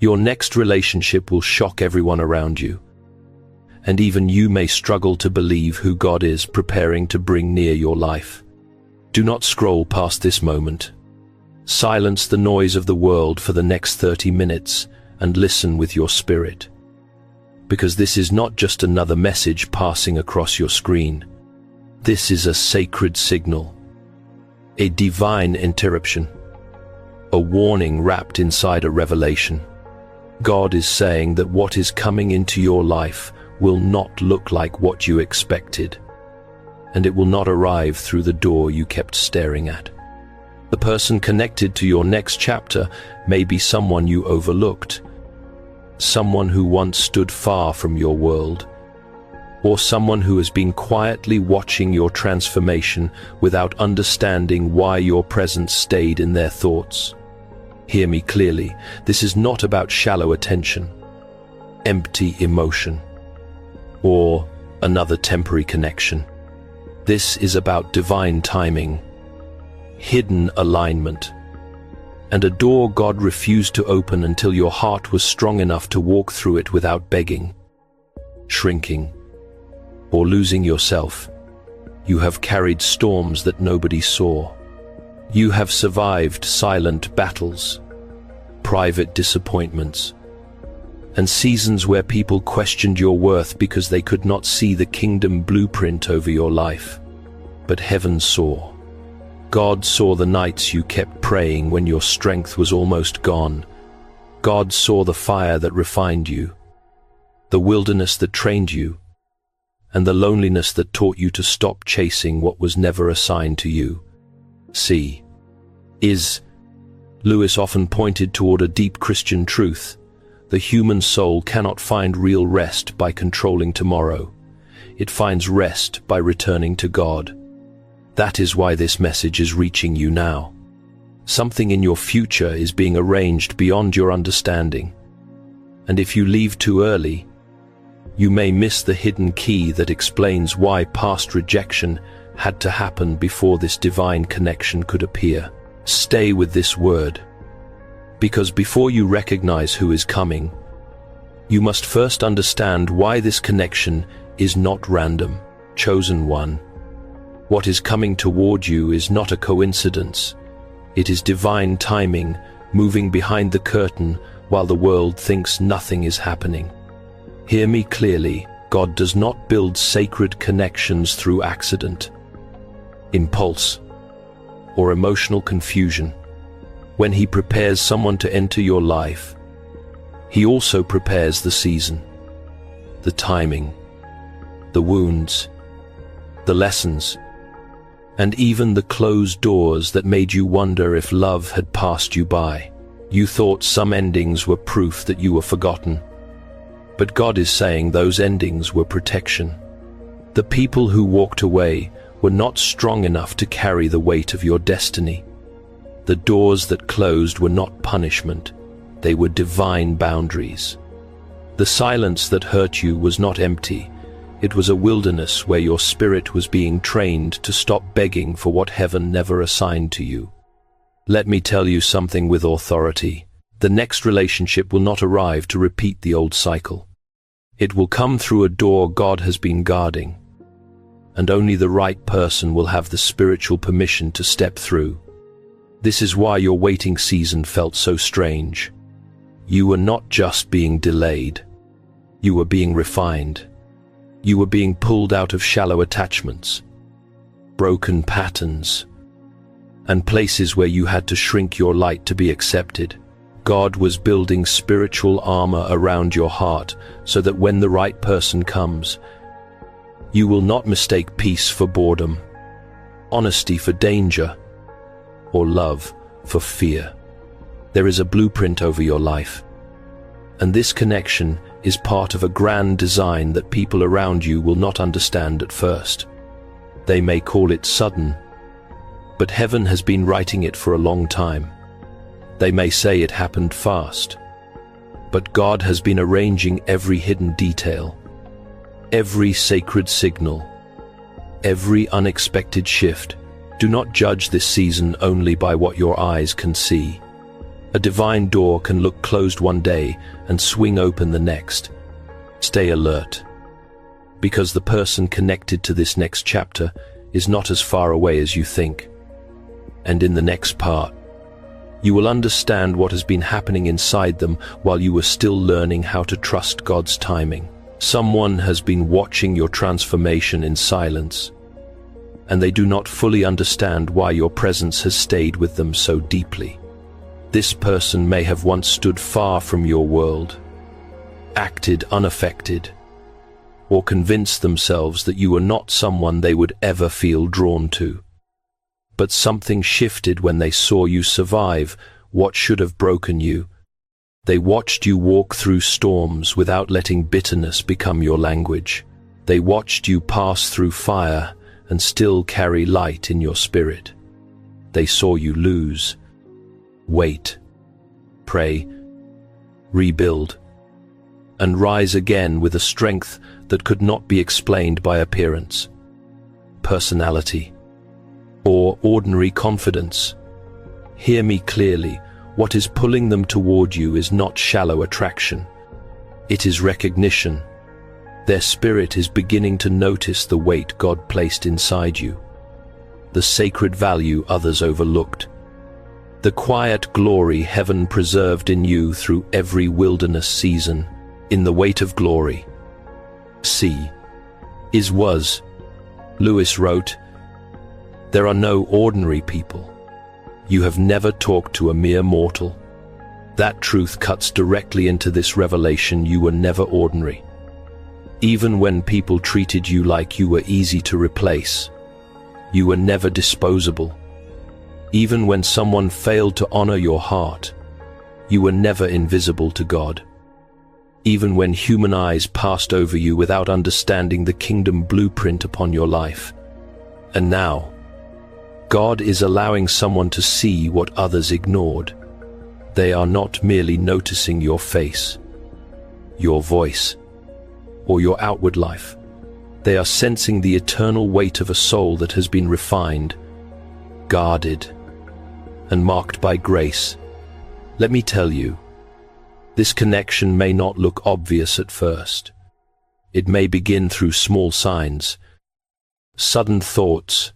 Your next relationship will shock everyone around you, and even you may struggle to believe who God is preparing to bring near your life. Do not scroll past this moment. Silence the noise of the world for the next 30 minutes and listen with your spirit. Because this is not just another message passing across your screen. This is a sacred signal, a divine interruption, a warning wrapped inside a revelation. God is saying that what is coming into your life will not look like what you expected, and it will not arrive through the door you kept staring at. The person connected to your next chapter may be someone you overlooked, someone who once stood far from your world, or someone who has been quietly watching your transformation without understanding why your presence stayed in their thoughts. Hear me clearly, this is not about shallow attention, empty emotion, or another temporary connection. This is about divine timing, hidden alignment, and a door God refused to open until your heart was strong enough to walk through it without begging, shrinking, or losing yourself. You have carried storms that nobody saw. You have survived silent battles, private disappointments, and seasons where people questioned your worth because they could not see the kingdom blueprint over your life. But heaven saw. God saw the nights you kept praying when your strength was almost gone. God saw the fire that refined you, the wilderness that trained you, and the loneliness that taught you to stop chasing what was never assigned to you. Lewis often pointed toward a deep Christian truth. The human soul cannot find real rest by controlling tomorrow. It finds rest by returning to God. That is why this message is reaching you now. Something in your future is being arranged beyond your understanding. And if you leave too early, you may miss the hidden key that explains why past rejection had to happen before this divine connection could appear. Stay with this word, because before you recognize who is coming, you must first understand why this connection is not random, chosen one. What is coming toward you is not a coincidence. It is divine timing, moving behind the curtain while the world thinks nothing is happening. Hear me clearly, God does not build sacred connections through accident, impulse, or emotional confusion. When He prepares someone to enter your life, He also prepares the season, the timing, the wounds, the lessons, and even the closed doors that made you wonder if love had passed you by. You thought some endings were proof that you were forgotten. But God is saying those endings were protection. The people who walked away were not strong enough to carry the weight of your destiny. The doors that closed were not punishment, they were divine boundaries. The silence that hurt you was not empty, it was a wilderness where your spirit was being trained to stop begging for what heaven never assigned to you. Let me tell you something with authority. The next relationship will not arrive to repeat the old cycle. It will come through a door God has been guarding, and only the right person will have the spiritual permission to step through. This is why your waiting season felt so strange. You were not just being delayed. You were being refined. You were being pulled out of shallow attachments, broken patterns, and places where you had to shrink your light to be accepted. God was building spiritual armor around your heart so that when the right person comes, you will not mistake peace for boredom, honesty for danger, or love for fear. There is a blueprint over your life, and this connection is part of a grand design that people around you will not understand at first. They may call it sudden, but heaven has been writing it for a long time. They may say it happened fast, but God has been arranging every hidden detail, every sacred signal, every unexpected shift. Do not judge this season only by what your eyes can see. A divine door can look closed one day and swing open the next. Stay alert, because the person connected to this next chapter is not as far away as you think. And in the next part, you will understand what has been happening inside them while you were still learning how to trust God's timing. Someone has been watching your transformation in silence, and they do not fully understand why your presence has stayed with them so deeply. This person may have once stood far from your world, acted unaffected, or convinced themselves that you were not someone they would ever feel drawn to. But something shifted when they saw you survive what should have broken you. They watched you walk through storms without letting bitterness become your language. They watched you pass through fire and still carry light in your spirit. They saw you lose, wait, pray, rebuild, and rise again with a strength that could not be explained by appearance, personality, or ordinary confidence. Hear me clearly. What is pulling them toward you is not shallow attraction. It is recognition. Their spirit is beginning to notice the weight God placed inside you, the sacred value others overlooked, the quiet glory heaven preserved in you through every wilderness season. In the weight of glory, was. Lewis wrote, "There are no ordinary people. You have never talked to a mere mortal." That truth cuts directly into this revelation: you were never ordinary. Even when people treated you like you were easy to replace, you were never disposable. Even when someone failed to honor your heart, you were never invisible to God. Even when human eyes passed over you without understanding the kingdom blueprint upon your life. And now, God is allowing someone to see what others ignored. They are not merely noticing your face, your voice, or your outward life. They are sensing the eternal weight of a soul that has been refined, guarded, and marked by grace. Let me tell you, this connection may not look obvious at first. It may begin through small signs, sudden thoughts,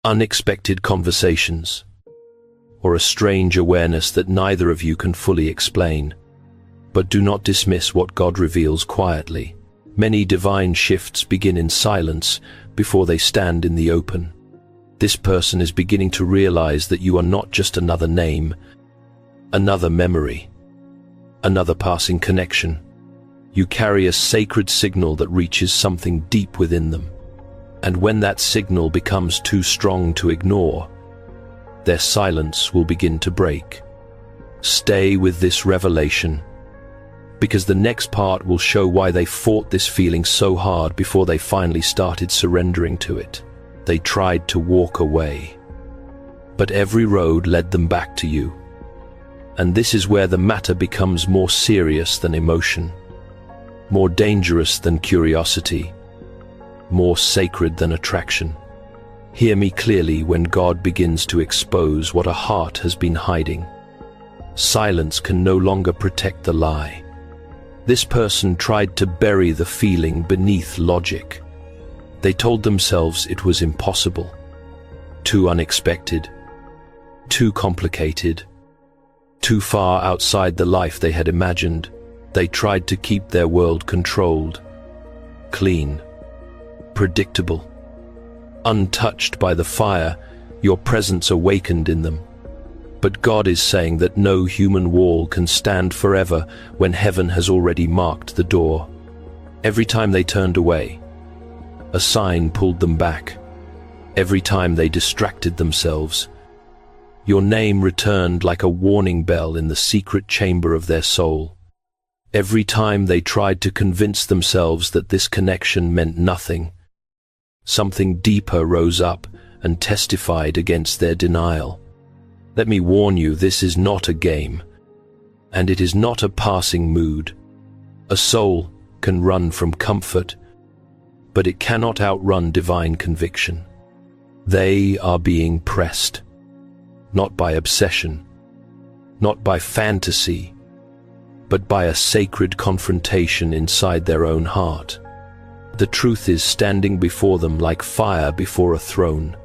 unexpected conversations, or a strange awareness that neither of you can fully explain. But do not dismiss what God reveals quietly. Many divine shifts begin in silence before they stand in the open. This person is beginning to realize that you are not just another name, another memory, another passing connection. You carry a sacred signal that reaches something deep within them. And when that signal becomes too strong to ignore, their silence will begin to break. Stay with this revelation, because the next part will show why they fought this feeling so hard before they finally started surrendering to it. They tried to walk away, but every road led them back to you. And this is where the matter becomes more serious than emotion, more dangerous than curiosity, more sacred than attraction. Hear me clearly when God begins to expose what a heart has been hiding. Silence can no longer protect the lie. This person tried to bury the feeling beneath logic. They told themselves it was impossible, too unexpected, too complicated, too far outside the life they had imagined. They tried to keep their world controlled, clean, predictable, untouched by the fire your presence awakened in them. But God is saying that no human wall can stand forever when heaven has already marked the door. Every time they turned away, a sign pulled them back. Every time they distracted themselves, your name returned like a warning bell in the secret chamber of their soul. Every time they tried to convince themselves that this connection meant nothing, something deeper rose up and testified against their denial. Let me warn you, this is not a game, and it is not a passing mood. A soul can run from comfort, but it cannot outrun divine conviction. They are being pressed, not by obsession, not by fantasy, but by a sacred confrontation inside their own heart. The truth is standing before them like fire before a throne,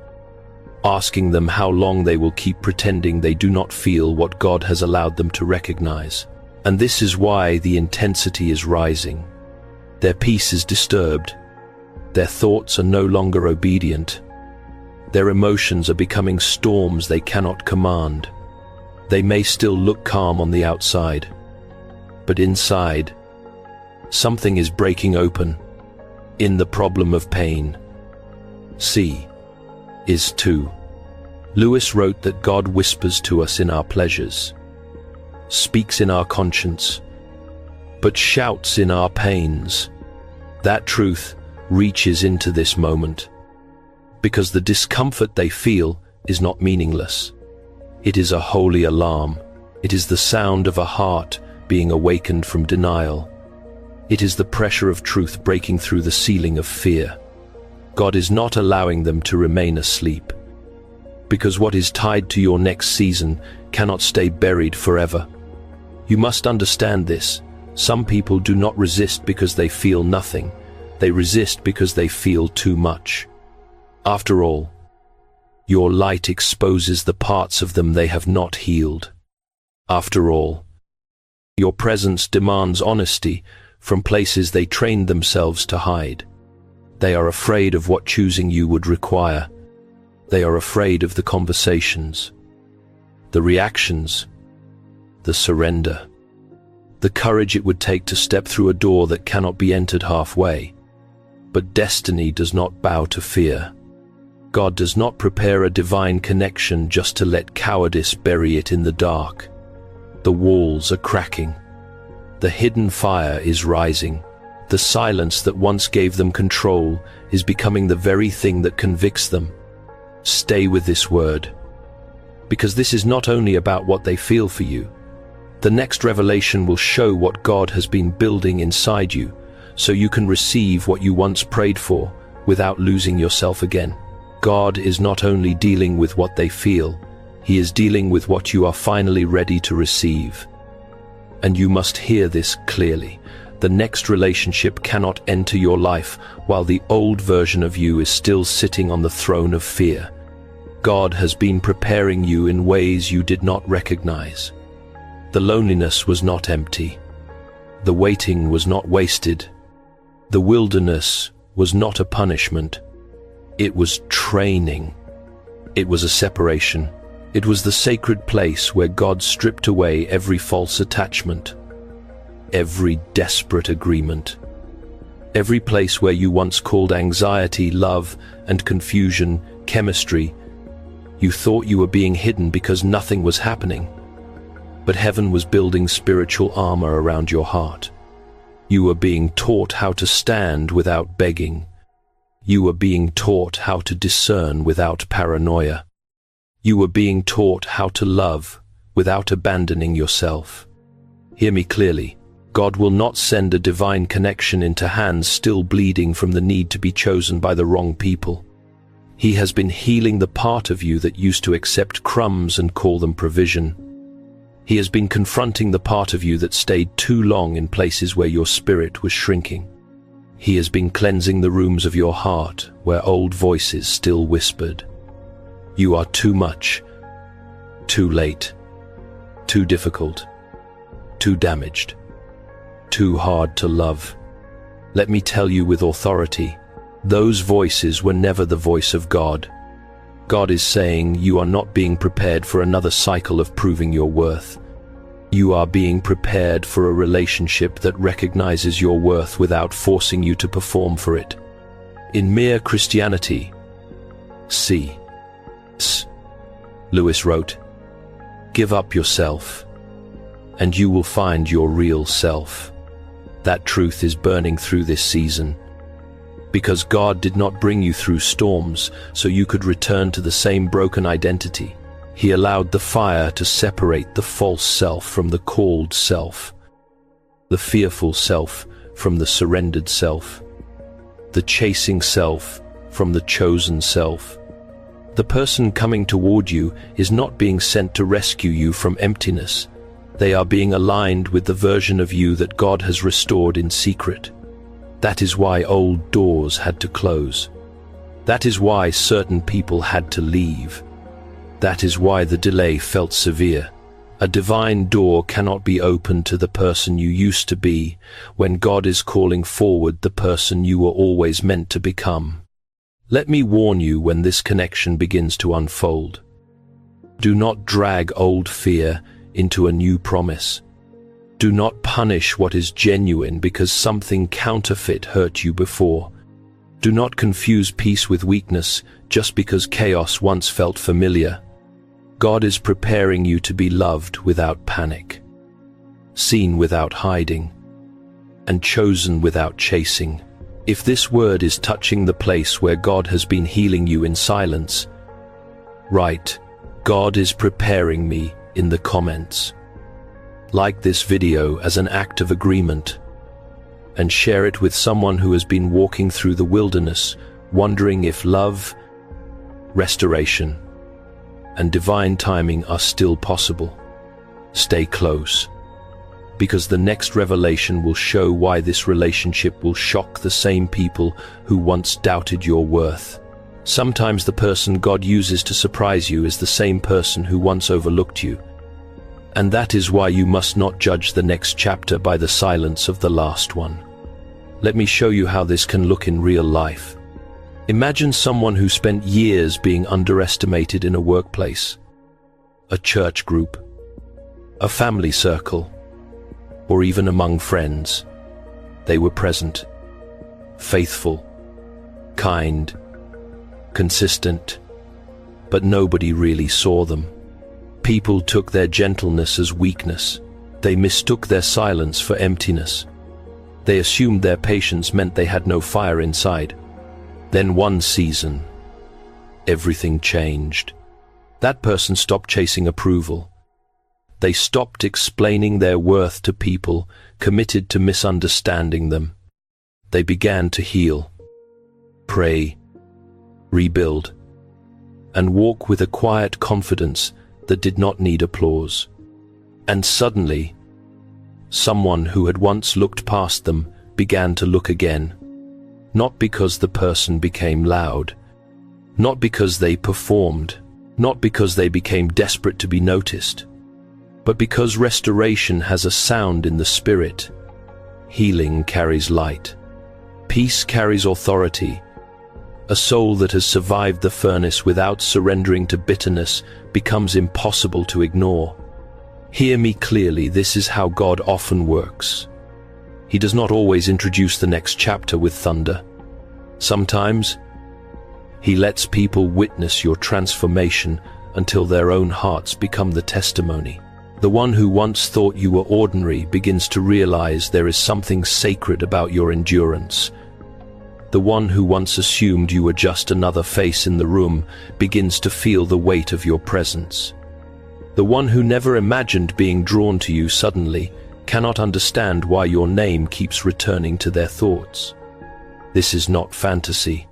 asking them how long they will keep pretending they do not feel what God has allowed them to recognize. And this is why the intensity is rising. Their peace is disturbed. Their thoughts are no longer obedient. Their emotions are becoming storms they cannot command. They may still look calm on the outside, but inside, something is breaking open. In the problem of pain, C is 2. Lewis wrote that God whispers to us in our pleasures, speaks in our conscience, but shouts in our pains. That truth reaches into this moment, because the discomfort they feel is not meaningless. It is a holy alarm. It is the sound of a heart being awakened from denial. It is the pressure of truth breaking through the ceiling of fear. God is not allowing them to remain asleep, because what is tied to your next season cannot stay buried forever. You must understand this. Some people do not resist because they feel nothing. They resist because they feel too much. After all, your light exposes the parts of them they have not healed. After all, your presence demands honesty from places they trained themselves to hide. They are afraid of what choosing you would require. They are afraid of the conversations, the reactions, the surrender, the courage it would take to step through a door that cannot be entered halfway. But destiny does not bow to fear. God does not prepare a divine connection just to let cowardice bury it in the dark. The walls are cracking. The hidden fire is rising. The silence that once gave them control is becoming the very thing that convicts them. Stay with this word, because this is not only about what they feel for you. The next revelation will show what God has been building inside you, so you can receive what you once prayed for without losing yourself again. God is not only dealing with what they feel, He is dealing with what you are finally ready to receive. And you must hear this clearly. The next relationship cannot enter your life while the old version of you is still sitting on the throne of fear. God has been preparing you in ways you did not recognize. The loneliness was not empty. The waiting was not wasted. The wilderness was not a punishment. It was training. It was a separation. It was the sacred place where God stripped away every false attachment, every desperate agreement, every place where you once called anxiety, love, and confusion chemistry. You thought you were being hidden because nothing was happening, but heaven was building spiritual armor around your heart. You were being taught how to stand without begging. You were being taught how to discern without paranoia. You were being taught how to love without abandoning yourself. Hear me clearly. God will not send a divine connection into hands still bleeding from the need to be chosen by the wrong people. He has been healing the part of you that used to accept crumbs and call them provision. He has been confronting the part of you that stayed too long in places where your spirit was shrinking. He has been cleansing the rooms of your heart where old voices still whispered. You are too much, too late, too difficult, too damaged, too hard to love. Let me tell you with authority, those voices were never the voice of God. God is saying you are not being prepared for another cycle of proving your worth. You are being prepared for a relationship that recognizes your worth without forcing you to perform for it. In mere Christianity, C. Lewis wrote, "Give up yourself, and you will find your real self." That truth is burning through this season. Because God did not bring you through storms so you could return to the same broken identity. He allowed the fire to separate the false self from the called self, the fearful self from the surrendered self, the chasing self from the chosen self. The person coming toward you is not being sent to rescue you from emptiness. They are being aligned with the version of you that God has restored in secret. That is why old doors had to close. That is why certain people had to leave. That is why the delay felt severe. A divine door cannot be opened to the person you used to be when God is calling forward the person you were always meant to become. Let me warn you when this connection begins to unfold. Do not drag old fear into a new promise. Do not punish what is genuine because something counterfeit hurt you before. Do not confuse peace with weakness just because chaos once felt familiar. God is preparing you to be loved without panic, seen without hiding, and chosen without chasing. If this word is touching the place where God has been healing you in silence, write, "God is preparing me," in the comments. Like this video as an act of agreement, and share it with someone who has been walking through the wilderness, wondering if love, restoration, and divine timing are still possible. Stay close, because the next revelation will show why this relationship will shock the same people who once doubted your worth. Sometimes the person God uses to surprise you is the same person who once overlooked you. And that is why you must not judge the next chapter by the silence of the last one. Let me show you how this can look in real life. Imagine someone who spent years being underestimated in a workplace, a church group, a family circle, or even among friends. They were present, faithful, kind, consistent, but nobody really saw them. People took their gentleness as weakness. They mistook their silence for emptiness. They assumed their patience meant they had no fire inside. Then one season, everything changed. That person stopped chasing approval. They stopped explaining their worth to people, committed to misunderstanding them. They began to heal, pray, rebuild, and walk with a quiet confidence that did not need applause. And suddenly, someone who had once looked past them began to look again. Not because the person became loud, not because they performed, not because they became desperate to be noticed, but because restoration has a sound in the spirit. Healing carries light. Peace carries authority. A soul that has survived the furnace without surrendering to bitterness becomes impossible to ignore. Hear me clearly, this is how God often works. He does not always introduce the next chapter with thunder. Sometimes, He lets people witness your transformation until their own hearts become the testimony. The one who once thought you were ordinary begins to realize there is something sacred about your endurance. The one who once assumed you were just another face in the room begins to feel the weight of your presence. The one who never imagined being drawn to you suddenly cannot understand why your name keeps returning to their thoughts. This is not fantasy.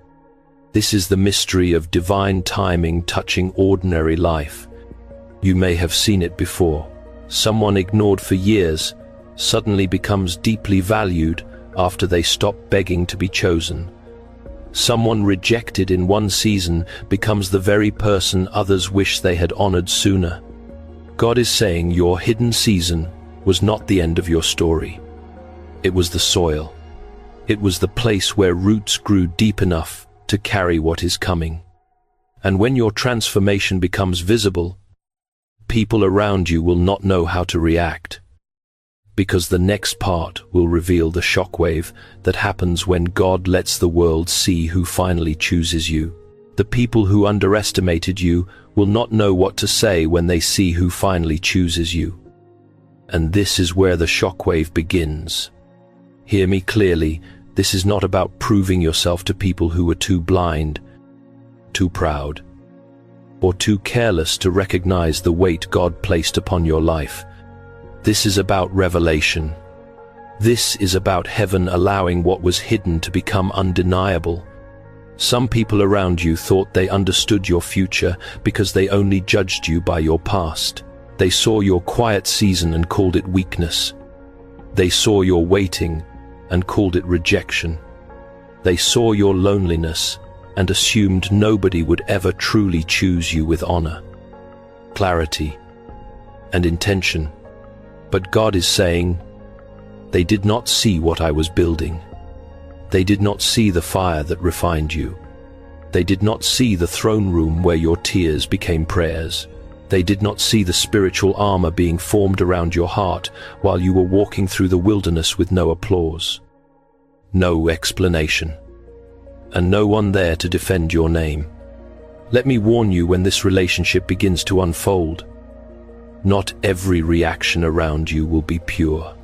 This is the mystery of divine timing touching ordinary life. You may have seen it before. Someone ignored for years suddenly becomes deeply valued after they stop begging to be chosen. Someone rejected in one season becomes the very person others wish they had honored sooner. God is saying your hidden season was not the end of your story. It was the soil. It was the place where roots grew deep enough to carry what is coming. And when your transformation becomes visible, people around you will not know how to react, because the next part will reveal the shockwave that happens when God lets the world see who finally chooses you. The people who underestimated you will not know what to say when they see who finally chooses you. And this is where the shockwave begins. Hear me clearly, this is not about proving yourself to people who were too blind, too proud, or too careless to recognize the weight God placed upon your life. This is about revelation. This is about heaven allowing what was hidden to become undeniable. Some people around you thought they understood your future because they only judged you by your past. They saw your quiet season and called it weakness. They saw your waiting and called it rejection. They saw your loneliness and assumed nobody would ever truly choose you with honor, clarity, and intention. But God is saying, they did not see what I was building. They did not see the fire that refined you. They did not see the throne room where your tears became prayers. They did not see the spiritual armor being formed around your heart while you were walking through the wilderness with no applause, no explanation, and no one there to defend your name. Let me warn you, when this relationship begins to unfold, not every reaction around you will be pure.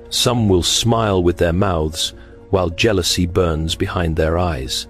Some will smile with their mouths while jealousy burns behind their eyes.